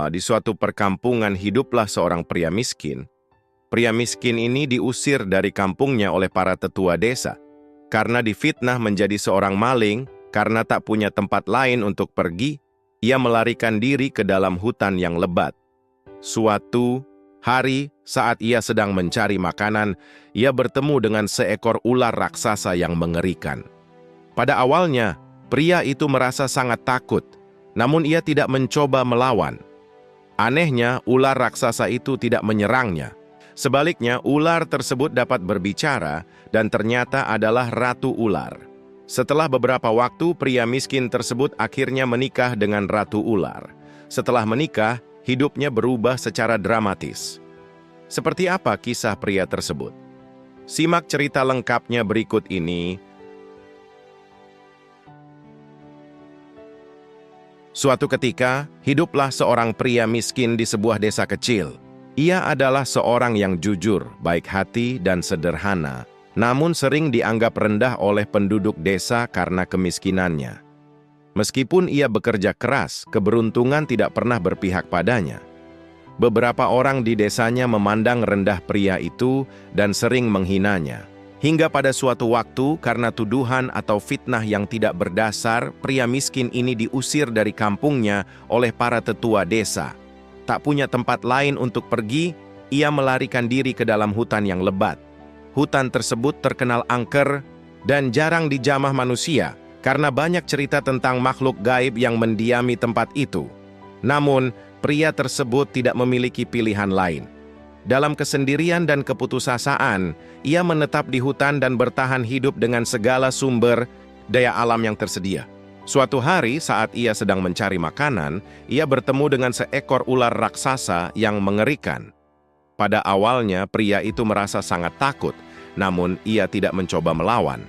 Di suatu perkampungan hiduplah seorang pria miskin. Pria miskin ini diusir dari kampungnya oleh para tetua desa karena difitnah menjadi seorang maling. Karena tak punya tempat lain untuk pergi, ia melarikan diri ke dalam hutan yang lebat. Suatu hari, saat ia sedang mencari makanan, ia bertemu dengan seekor ular raksasa yang mengerikan. Pada awalnya, pria itu merasa sangat takut, namun ia tidak mencoba melawan. Anehnya, ular raksasa itu tidak menyerangnya. Sebaliknya, ular tersebut dapat berbicara dan ternyata adalah ratu ular. Setelah beberapa waktu, pria miskin tersebut akhirnya menikah dengan ratu ular. Setelah menikah, hidupnya berubah secara dramatis. Seperti apa kisah pria tersebut? Simak cerita lengkapnya berikut ini. Suatu ketika, hiduplah seorang pria miskin di sebuah desa kecil. Ia adalah seorang yang jujur, baik hati, dan sederhana, namun sering dianggap rendah oleh penduduk desa karena kemiskinannya. Meskipun ia bekerja keras, keberuntungan tidak pernah berpihak padanya. Beberapa orang di desanya memandang rendah pria itu dan sering menghinanya. Hingga pada suatu waktu, karena tuduhan atau fitnah yang tidak berdasar, pria miskin ini diusir dari kampungnya oleh para tetua desa. Tak punya tempat lain untuk pergi, ia melarikan diri ke dalam hutan yang lebat. Hutan tersebut terkenal angker dan jarang dijamah manusia karena banyak cerita tentang makhluk gaib yang mendiami tempat itu. Namun, pria tersebut tidak memiliki pilihan lain. Dalam kesendirian dan keputusasaan, ia menetap di hutan dan bertahan hidup dengan segala sumber daya alam yang tersedia. Suatu hari saat ia sedang mencari makanan, ia bertemu dengan seekor ular raksasa yang mengerikan. Pada awalnya, pria itu merasa sangat takut, namun ia tidak mencoba melawan.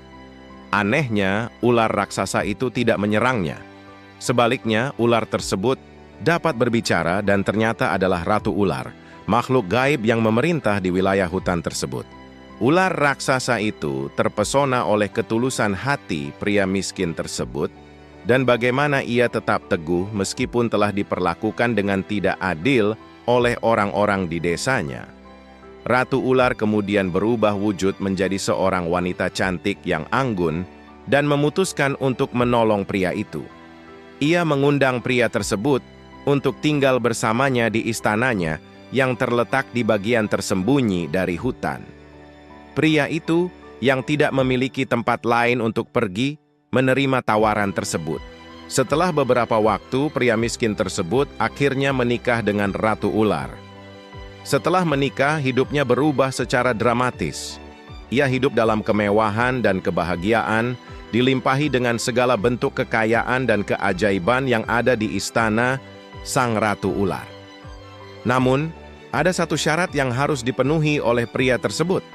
Anehnya, ular raksasa itu tidak menyerangnya. Sebaliknya, ular tersebut dapat berbicara dan ternyata adalah ratu ular, makhluk gaib yang memerintah di wilayah hutan tersebut. Ular raksasa itu terpesona oleh ketulusan hati pria miskin tersebut dan bagaimana ia tetap teguh meskipun telah diperlakukan dengan tidak adil oleh orang-orang di desanya. Ratu ular kemudian berubah wujud menjadi seorang wanita cantik yang anggun dan memutuskan untuk menolong pria itu. Ia mengundang pria tersebut untuk tinggal bersamanya di istananya yang terletak di bagian tersembunyi dari hutan. Pria itu yang tidak memiliki tempat lain untuk pergi menerima tawaran tersebut. Setelah beberapa waktu, pria miskin tersebut akhirnya menikah dengan ratu ular. Setelah menikah, hidupnya berubah secara dramatis. Ia hidup dalam kemewahan dan kebahagiaan, dilimpahi dengan segala bentuk kekayaan dan keajaiban yang ada di istana sang ratu ular. Namun, ada satu syarat yang harus dipenuhi oleh pria tersebut.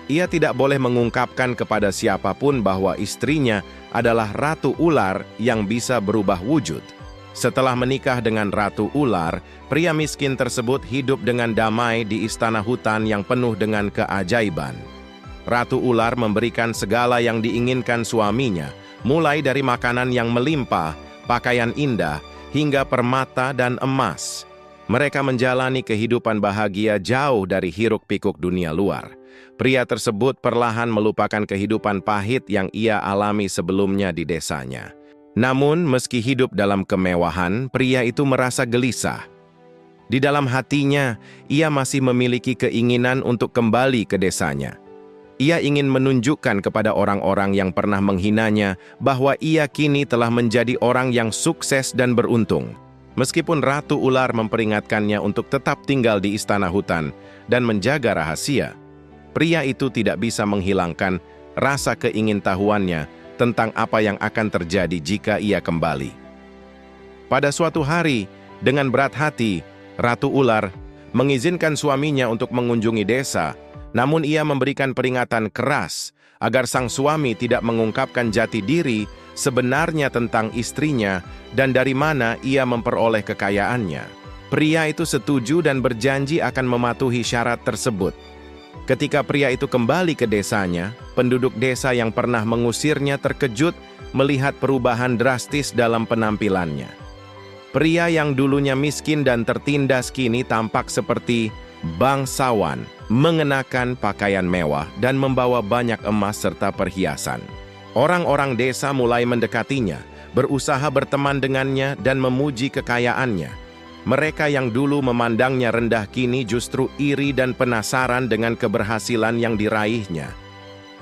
Ia tidak boleh mengungkapkan kepada siapapun bahwa istrinya adalah ratu ular yang bisa berubah wujud. Setelah menikah dengan ratu ular, pria miskin tersebut hidup dengan damai di istana hutan yang penuh dengan keajaiban. Ratu ular memberikan segala yang diinginkan suaminya, mulai dari makanan yang melimpah, pakaian indah, hingga permata dan emas. Mereka menjalani kehidupan bahagia jauh dari hiruk-pikuk dunia luar. Pria tersebut perlahan melupakan kehidupan pahit yang ia alami sebelumnya di desanya. Namun, meski hidup dalam kemewahan, pria itu merasa gelisah. Di dalam hatinya, ia masih memiliki keinginan untuk kembali ke desanya. Ia ingin menunjukkan kepada orang-orang yang pernah menghinanya bahwa ia kini telah menjadi orang yang sukses dan beruntung. Meskipun Ratu Ular memperingatkannya untuk tetap tinggal di istana hutan dan menjaga rahasia, pria itu tidak bisa menghilangkan rasa keingintahuannya tentang apa yang akan terjadi jika ia kembali. Pada suatu hari, dengan berat hati, Ratu Ular mengizinkan suaminya untuk mengunjungi desa, namun ia memberikan peringatan keras agar sang suami tidak mengungkapkan jati diri sebenarnya tentang istrinya dan dari mana ia memperoleh kekayaannya. Pria itu setuju dan berjanji akan mematuhi syarat tersebut. Ketika pria itu kembali ke desanya, penduduk desa yang pernah mengusirnya terkejut melihat perubahan drastis dalam penampilannya. Pria yang dulunya miskin dan tertindas kini tampak seperti bangsawan, mengenakan pakaian mewah dan membawa banyak emas serta perhiasan. Orang-orang desa mulai mendekatinya, berusaha berteman dengannya dan memuji kekayaannya. Mereka yang dulu memandangnya rendah kini justru iri dan penasaran dengan keberhasilan yang diraihnya.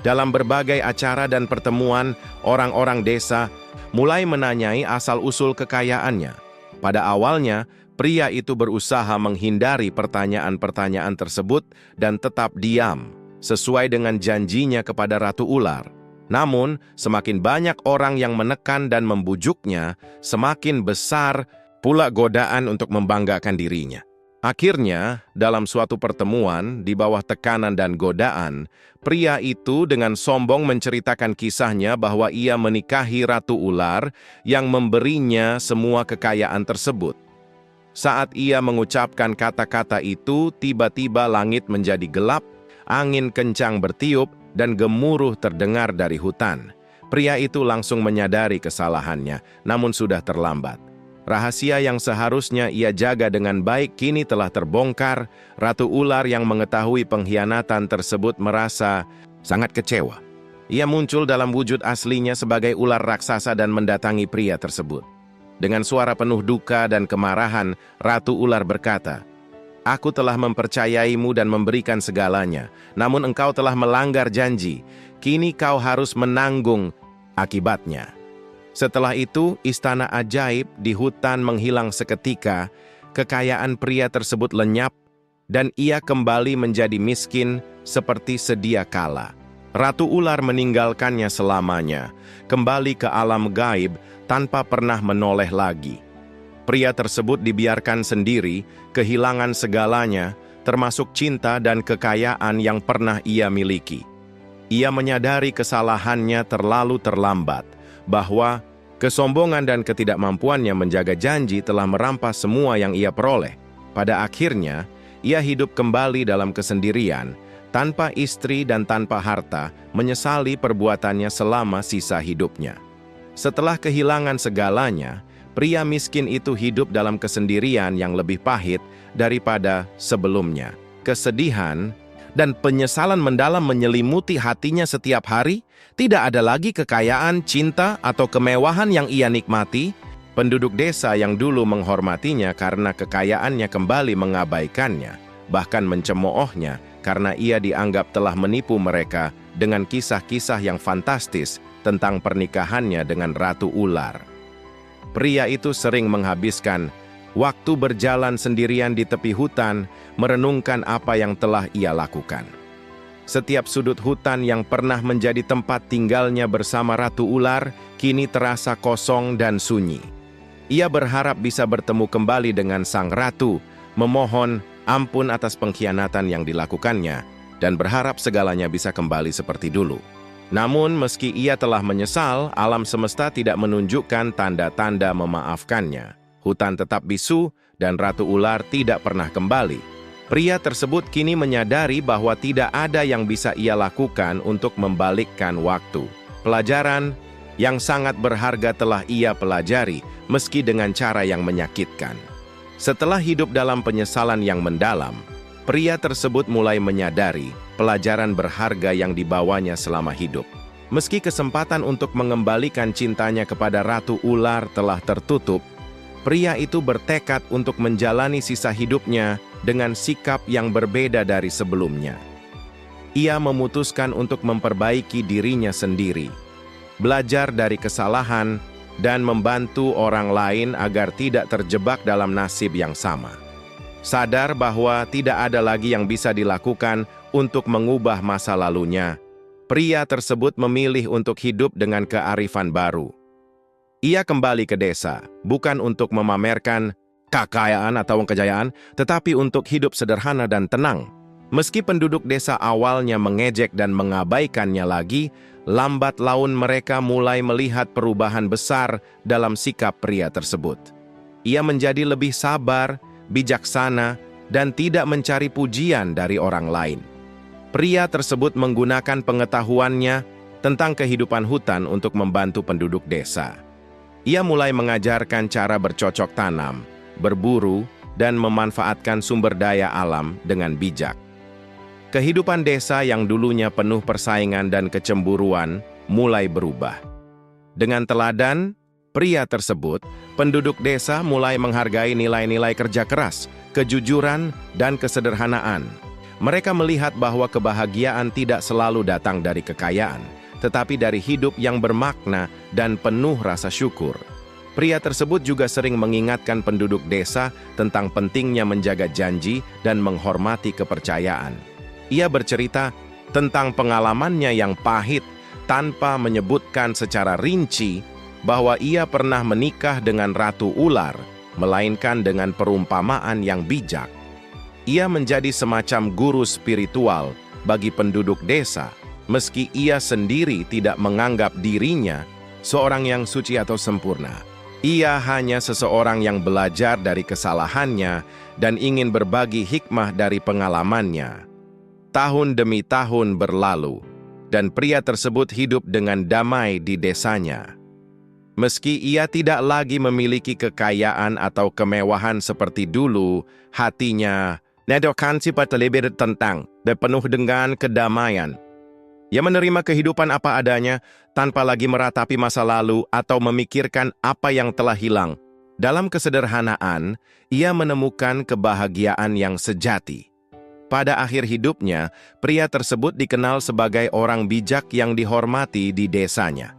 Dalam berbagai acara dan pertemuan, orang-orang desa mulai menanyai asal-usul kekayaannya. Pada awalnya, pria itu berusaha menghindari pertanyaan-pertanyaan tersebut dan tetap diam, sesuai dengan janjinya kepada Ratu Ular. Namun, semakin banyak orang yang menekan dan membujuknya, semakin besar pula godaan untuk membanggakan dirinya. Akhirnya, dalam suatu pertemuan di bawah tekanan dan godaan, pria itu dengan sombong menceritakan kisahnya bahwa ia menikahi Ratu Ular yang memberinya semua kekayaan tersebut. Saat ia mengucapkan kata-kata itu, tiba-tiba langit menjadi gelap, angin kencang bertiup, dan gemuruh terdengar dari hutan. Pria itu langsung menyadari kesalahannya, namun sudah terlambat. Rahasia yang seharusnya ia jaga dengan baik kini telah terbongkar. Ratu Ular yang mengetahui pengkhianatan tersebut merasa sangat kecewa. Ia muncul dalam wujud aslinya sebagai ular raksasa dan mendatangi pria tersebut. Dengan suara penuh duka dan kemarahan, Ratu Ular berkata, "Aku telah mempercayaimu dan memberikan segalanya, namun engkau telah melanggar janji. Kini kau harus menanggung akibatnya." Setelah itu, istana ajaib di hutan menghilang seketika, kekayaan pria tersebut lenyap, dan ia kembali menjadi miskin seperti sedia kala. Ratu Ular meninggalkannya selamanya, kembali ke alam gaib tanpa pernah menoleh lagi. Pria tersebut dibiarkan sendiri, kehilangan segalanya, termasuk cinta dan kekayaan yang pernah ia miliki. Ia menyadari kesalahannya terlalu terlambat, bahwa kesombongan dan ketidakmampuannya menjaga janji telah merampas semua yang ia peroleh. Pada akhirnya, ia hidup kembali dalam kesendirian, tanpa istri dan tanpa harta, menyesali perbuatannya selama sisa hidupnya. Setelah kehilangan segalanya, pria miskin itu hidup dalam kesendirian yang lebih pahit daripada sebelumnya. Kesedihan dan penyesalan mendalam menyelimuti hatinya setiap hari. Tidak ada lagi kekayaan, cinta, atau kemewahan yang ia nikmati. Penduduk desa yang dulu menghormatinya karena kekayaannya kembali mengabaikannya, bahkan mencemoohnya karena ia dianggap telah menipu mereka dengan kisah-kisah yang fantastis tentang pernikahannya dengan Ratu Ular. Pria itu sering menghabiskan waktu berjalan sendirian di tepi hutan, merenungkan apa yang telah ia lakukan. Setiap sudut hutan yang pernah menjadi tempat tinggalnya bersama Ratu Ular, kini terasa kosong dan sunyi. Ia berharap bisa bertemu kembali dengan sang ratu, memohon ampun atas pengkhianatan yang dilakukannya, dan berharap segalanya bisa kembali seperti dulu. Namun, meski ia telah menyesal, alam semesta tidak menunjukkan tanda-tanda memaafkannya. Hutan tetap bisu, dan Ratu Ular tidak pernah kembali. Pria tersebut kini menyadari bahwa tidak ada yang bisa ia lakukan untuk membalikkan waktu. Pelajaran yang sangat berharga telah ia pelajari, meski dengan cara yang menyakitkan. Setelah hidup dalam penyesalan yang mendalam, pria tersebut mulai menyadari pelajaran berharga yang dibawanya selama hidup. Meski kesempatan untuk mengembalikan cintanya kepada Ratu Ular telah tertutup, pria itu bertekad untuk menjalani sisa hidupnya dengan sikap yang berbeda dari sebelumnya. Ia memutuskan untuk memperbaiki dirinya sendiri, belajar dari kesalahan, dan membantu orang lain agar tidak terjebak dalam nasib yang sama. Sadar bahwa tidak ada lagi yang bisa dilakukan untuk mengubah masa lalunya, pria tersebut memilih untuk hidup dengan kearifan baru. Ia kembali ke desa, bukan untuk memamerkan kekayaan atau kejayaan, tetapi untuk hidup sederhana dan tenang. Meski penduduk desa awalnya mengejek dan mengabaikannya lagi, lambat laun mereka mulai melihat perubahan besar dalam sikap pria tersebut. Ia menjadi lebih sabar, bijaksana, dan tidak mencari pujian dari orang lain. Pria tersebut menggunakan pengetahuannya tentang kehidupan hutan untuk membantu penduduk desa. Ia mulai mengajarkan cara bercocok tanam, berburu, dan memanfaatkan sumber daya alam dengan bijak. Kehidupan desa yang dulunya penuh persaingan dan kecemburuan mulai berubah. Dengan teladan pria tersebut, penduduk desa mulai menghargai nilai-nilai kerja keras, kejujuran, dan kesederhanaan. Mereka melihat bahwa kebahagiaan tidak selalu datang dari kekayaan, tetapi dari hidup yang bermakna dan penuh rasa syukur. Pria tersebut juga sering mengingatkan penduduk desa tentang pentingnya menjaga janji dan menghormati kepercayaan. Ia bercerita tentang pengalamannya yang pahit tanpa menyebutkan secara rinci bahwa ia pernah menikah dengan Ratu Ular, melainkan dengan perumpamaan yang bijak. Ia menjadi semacam guru spiritual bagi penduduk desa, meski ia sendiri tidak menganggap dirinya seorang yang suci atau sempurna. Ia hanya seseorang yang belajar dari kesalahannya dan ingin berbagi hikmah dari pengalamannya. Tahun demi tahun berlalu, dan pria tersebut hidup dengan damai di desanya. Meski ia tidak lagi memiliki kekayaan atau kemewahan seperti dulu, hatinya nedokan sifat lebih tentang dan penuh dengan kedamaian. Ia menerima kehidupan apa adanya tanpa lagi meratapi masa lalu atau memikirkan apa yang telah hilang. Dalam kesederhanaan, ia menemukan kebahagiaan yang sejati. Pada akhir hidupnya, pria tersebut dikenal sebagai orang bijak yang dihormati di desanya.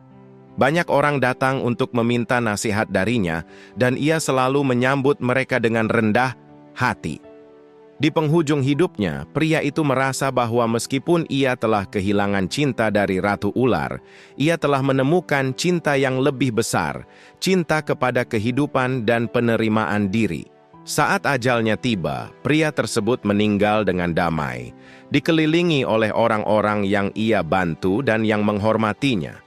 Banyak orang datang untuk meminta nasihat darinya, dan ia selalu menyambut mereka dengan rendah hati. Di penghujung hidupnya, pria itu merasa bahwa meskipun ia telah kehilangan cinta dari Ratu Ular, ia telah menemukan cinta yang lebih besar, cinta kepada kehidupan dan penerimaan diri. Saat ajalnya tiba, pria tersebut meninggal dengan damai, dikelilingi oleh orang-orang yang ia bantu dan yang menghormatinya.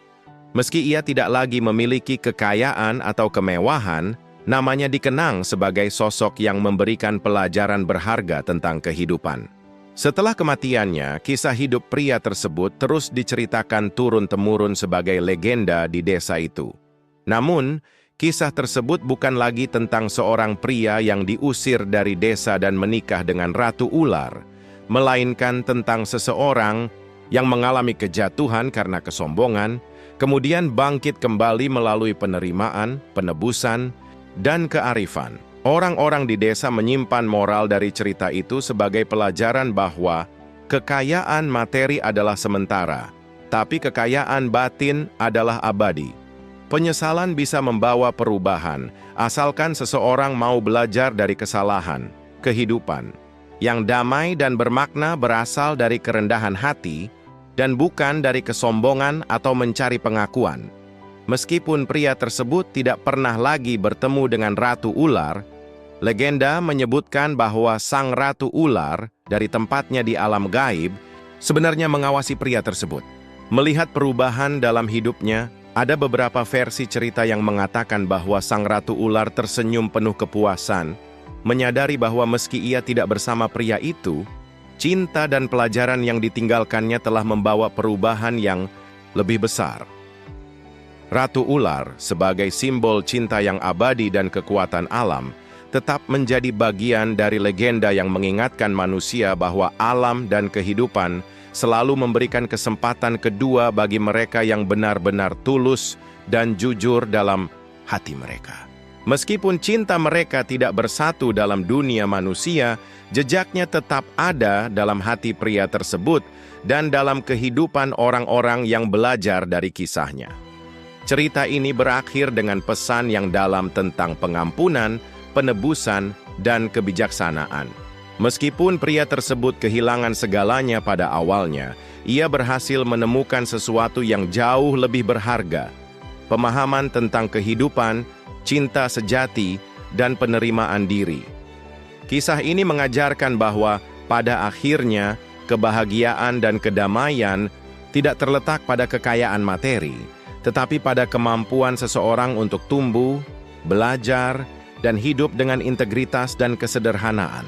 Meski ia tidak lagi memiliki kekayaan atau kemewahan, namanya dikenang sebagai sosok yang memberikan pelajaran berharga tentang kehidupan. Setelah kematiannya, kisah hidup pria tersebut terus diceritakan turun-temurun sebagai legenda di desa itu. Namun, kisah tersebut bukan lagi tentang seorang pria yang diusir dari desa dan menikah dengan Ratu Ular, melainkan tentang seseorang yang mengalami kejatuhan karena kesombongan, kemudian bangkit kembali melalui penerimaan, penebusan, dan kearifan. Orang-orang di desa menyimpan moral dari cerita itu sebagai pelajaran bahwa kekayaan materi adalah sementara, tapi kekayaan batin adalah abadi. Penyesalan bisa membawa perubahan, asalkan seseorang mau belajar dari kesalahan. Kehidupan yang damai dan bermakna berasal dari kerendahan hati dan bukan dari kesombongan atau mencari pengakuan. Meskipun pria tersebut tidak pernah lagi bertemu dengan Ratu Ular, legenda menyebutkan bahwa sang Ratu Ular dari tempatnya di alam gaib sebenarnya mengawasi pria tersebut. Melihat perubahan dalam hidupnya, ada beberapa versi cerita yang mengatakan bahwa sang Ratu Ular tersenyum penuh kepuasan, menyadari bahwa meski ia tidak bersama pria itu, cinta dan pelajaran yang ditinggalkannya telah membawa perubahan yang lebih besar. Ratu Ular, sebagai simbol cinta yang abadi dan kekuatan alam, tetap menjadi bagian dari legenda yang mengingatkan manusia bahwa alam dan kehidupan selalu memberikan kesempatan kedua bagi mereka yang benar-benar tulus dan jujur dalam hati mereka. Meskipun cinta mereka tidak bersatu dalam dunia manusia, jejaknya tetap ada dalam hati pria tersebut dan dalam kehidupan orang-orang yang belajar dari kisahnya. Cerita ini berakhir dengan pesan yang dalam tentang pengampunan, penebusan, dan kebijaksanaan. Meskipun pria tersebut kehilangan segalanya pada awalnya, ia berhasil menemukan sesuatu yang jauh lebih berharga. Pemahaman tentang kehidupan, cinta sejati, dan penerimaan diri. Kisah ini mengajarkan bahwa pada akhirnya kebahagiaan dan kedamaian tidak terletak pada kekayaan materi, tetapi pada kemampuan seseorang untuk tumbuh, belajar, dan hidup dengan integritas dan kesederhanaan.